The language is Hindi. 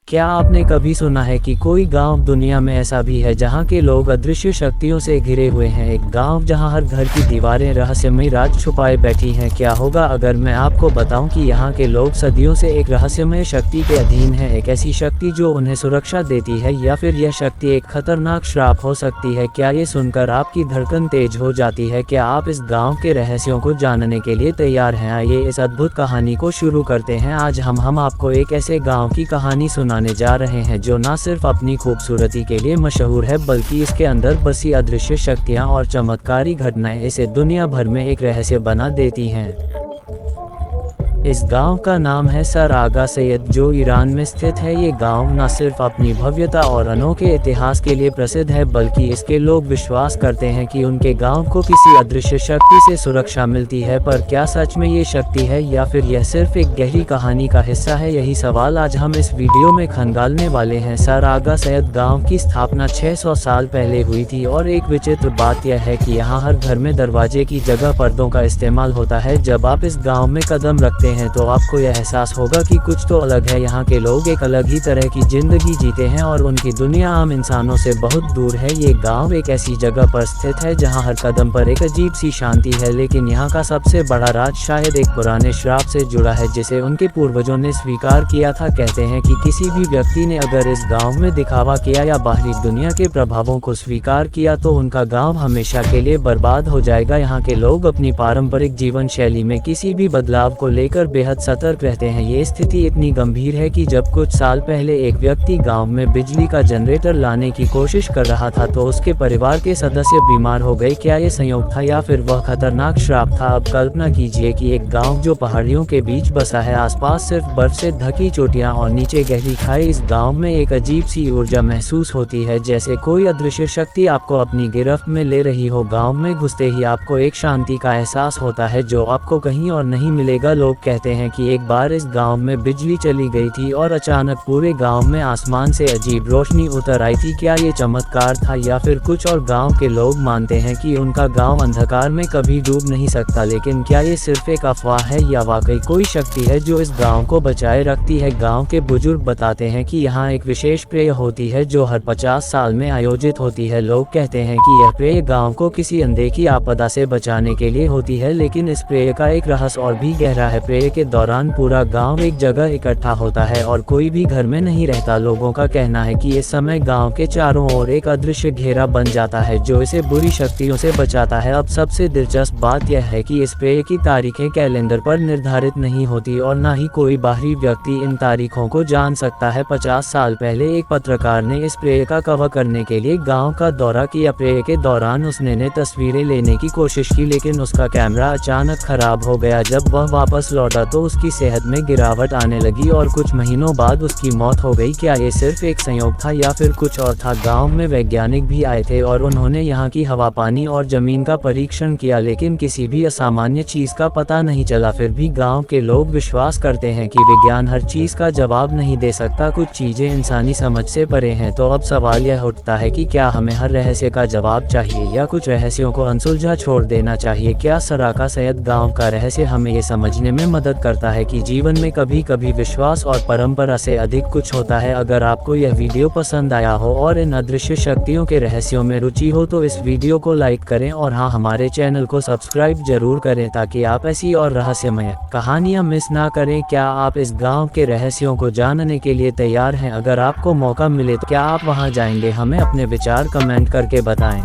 क्या आपने कभी सुना है कि कोई गांव दुनिया में ऐसा भी है जहां के लोग अदृश्य शक्तियों से घिरे हुए हैं? एक गांव जहां हर घर की दीवारें रहस्यमय राज छुपाए बैठी हैं। क्या होगा अगर मैं आपको बताऊं कि यहां के लोग सदियों से एक रहस्यमय शक्ति के अधीन हैं, एक ऐसी शक्ति जो उन्हें सुरक्षा देती है, या फिर यह शक्ति एक खतरनाक श्राप हो सकती है? क्या ये सुनकर आपकी धड़कन तेज हो जाती है? क्या आप इस गाँव के रहस्यों को जानने के लिए तैयार हैं? आइए इस अद्भुत कहानी को शुरू करते हैं। आज हम आपको एक ऐसे गाँव की कहानी सुनाने जा रहे हैं जो न सिर्फ अपनी खूबसूरती के लिए मशहूर है, बल्कि इसके अंदर बसी अदृश्य शक्तियां और चमत्कारी घटनाएं इसे दुनिया भर में एक रहस्य बना देती हैं। इस गांव का नाम है सर आगा सैयद, जो ईरान में स्थित है। ये गांव न सिर्फ अपनी भव्यता और अनोखे इतिहास के लिए प्रसिद्ध है, बल्कि इसके लोग विश्वास करते हैं कि उनके गांव को किसी अदृश्य शक्ति से सुरक्षा मिलती है। पर क्या सच में ये शक्ति है, या फिर यह सिर्फ एक गहरी कहानी का हिस्सा है? यही सवाल आज हम इस वीडियो में खंगालने वाले हैं। सर आगा सैयद गाँव की स्थापना 600 साल पहले हुई थी, और एक विचित्र बात यह है कि यहाँ हर घर में दरवाजे की जगह पर्दों का इस्तेमाल होता है। जब आप इस गाँव में कदम रखते हैं तो आपको यह एहसास होगा कि कुछ तो अलग है। यहाँ के लोग एक अलग ही तरह की जिंदगी जीते हैं और उनकी दुनिया आम इंसानों से बहुत दूर है। ये गांव एक ऐसी जगह पर स्थित है जहाँ हर कदम पर एक अजीब सी शांति है, लेकिन यहाँ का सबसे बड़ा राज शायद एक पुराने श्राप से जुड़ा है जिसे उनके पूर्वजों ने स्वीकार किया था। कहते हैं कि किसी भी व्यक्ति ने अगर इस गाँव में दिखावा किया या बाहरी दुनिया के प्रभावों को स्वीकार किया तो उनका गाँव हमेशा के लिए बर्बाद हो जाएगा। यहाँ के लोग अपनी पारंपरिक जीवन शैली में किसी भी बदलाव को लेकर बेहद सतर्क रहते हैं। ये स्थिति इतनी गंभीर है कि जब कुछ साल पहले एक व्यक्ति गांव में बिजली का जनरेटर लाने की कोशिश कर रहा था तो उसके परिवार के सदस्य बीमार हो गए। क्या ये संयोग था या फिर वह खतरनाक श्राप था? अब कल्पना कीजिए कि एक गांव जो पहाड़ियों के बीच बसा है, आसपास सिर्फ बर्फ से ढकी चोटियां और नीचे गहरी खाई। इस गाँव में एक अजीब सी ऊर्जा महसूस होती है, जैसे कोई अदृश्य शक्ति आपको अपनी गिरफ्त में ले रही हो। गाँव में घुसते ही आपको एक शांति का एहसास होता है जो आपको कहीं और नहीं मिलेगा। लोग कहते हैं कि एक बार इस गांव में बिजली चली गई थी और अचानक पूरे गांव में आसमान से अजीब रोशनी उतर आई थी। क्या ये चमत्कार था या फिर कुछ और? गांव के लोग मानते हैं कि उनका गांव अंधकार में कभी डूब नहीं सकता, लेकिन क्या ये सिर्फ एक अफवाह है या वाकई कोई शक्ति है जो इस गांव को बचाए रखती है? गांव के बुजुर्ग बताते हैं कि यहाँ एक विशेष प्रेय होती है जो हर 50 साल में आयोजित होती है। लोग कहते हैं कि यह प्रेय गाँव को किसी अनदेखी आपदा से बचाने के लिए होती है, लेकिन इस प्रेय का एक रहस्य और भी गहरा है। प्रेय के दौरान पूरा गांव एक जगह इकट्ठा होता है और कोई भी घर में नहीं रहता। लोगों का कहना है कि इस समय गांव के चारों ओर एक अदृश्य घेरा बन जाता है जो इसे बुरी शक्तियों से बचाता है। अब सबसे दिलचस्प बात यह है कि इस प्रेय की तारीखें कैलेंडर पर निर्धारित नहीं होती और न ही कोई बाहरी व्यक्ति इन तारीखों को जान सकता है। 50 साल पहले एक पत्रकार ने इस प्रेय का कवर करने के लिए गाँव का दौरा किया। प्रेय के दौरान उसने तस्वीरें लेने की कोशिश की, लेकिन उसका कैमरा अचानक खराब हो गया। जब वह वापस लौटा तो उसकी सेहत में गिरावट आने लगी और कुछ महीनों बाद उसकी मौत हो गई। क्या ये सिर्फ एक संयोग था या फिर कुछ और था? गांव में वैज्ञानिक भी आए थे और उन्होंने यहाँ की हवा, पानी और जमीन का परीक्षण किया, लेकिन किसी भी असामान्य चीज का पता नहीं चला। फिर भी गांव के लोग विश्वास करते हैं कि विज्ञान हर चीज का जवाब नहीं दे सकता, कुछ चीजें इंसानी समझ से परे हैं। तो अब सवाल यह उठता है कि क्या हमें हर रहस्य का जवाब चाहिए या कुछ रहस्यों को अनसुलझा छोड़ देना चाहिए? क्या सर आगा सैयद गाँव का रहस्य हमें ये समझने में मदद करता है कि जीवन में कभी कभी विश्वास और परंपरा से अधिक कुछ होता है? अगर आपको यह वीडियो पसंद आया हो और इन अदृश्य शक्तियों के रहस्यों में रुचि हो तो इस वीडियो को लाइक करें और हाँ, हमारे चैनल को सब्सक्राइब जरूर करें ताकि आप ऐसी और रहस्यमय कहानियां मिस ना करें। क्या आप इस गांव के रहस्यों को जानने के लिए तैयार हैं? अगर आपको मौका मिले तो क्या आप वहां जाएंगे? हमें अपने विचार कमेंट करके बताएं।